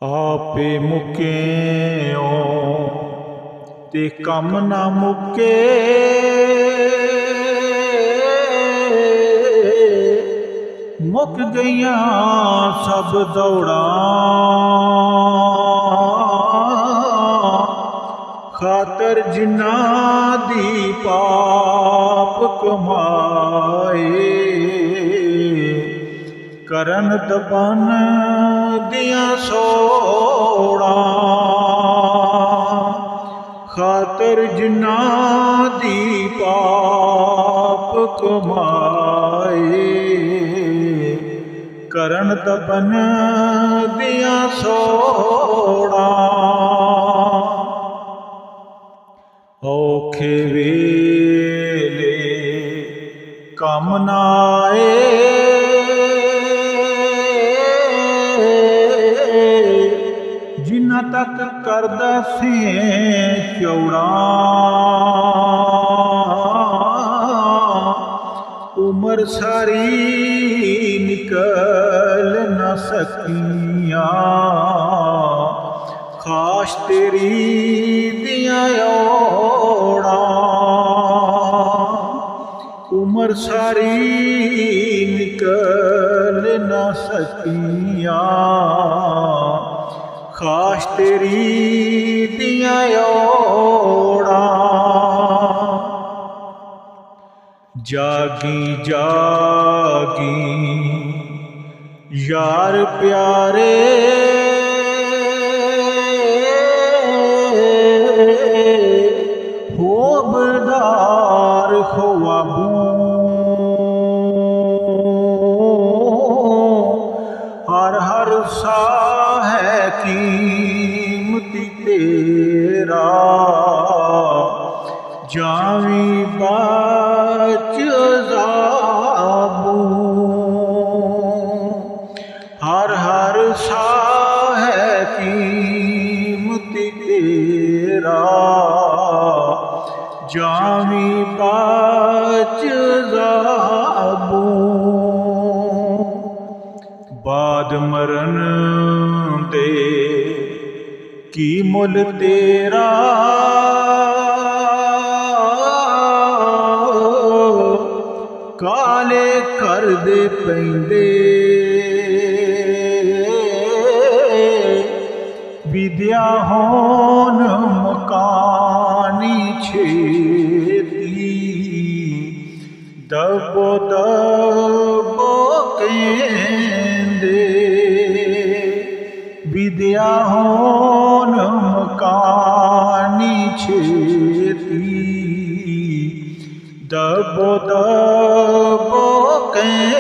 आपे मुक्यो ते कम ना मुके, मुक गईयां सब दौड़ा। खातर जिन्ना दी पाप कमाए, करन दबन दियां सोड़ा। खातर जिन्ना दी पाप कमाए, करन दबन दियां सोड़ा। औखे वेले कम ना आए, जिन्ना तक करदा सी चौड़ा। उमर सारी निकल न सकियां, खाश तेरी दियां ओड़ा। उमर सारी निकल न सकियां, खाश तेरी दियां ओड़ा। जागी जागी यार प्यारे, हो बदार ख्वाबों। हर हर सा है कीमती तेरा, जावी बाच अज़ाबों। हर हर सा है कीमती तेरा, जावी बाच अज़ाबों। बाद मरन दे की मुल तेरा, काले कर दे पैंदे। विद्या होन मकानी छेती, दबो दबो केंदे। विद्या होन मकानी छेती, दबो दबो केंदे।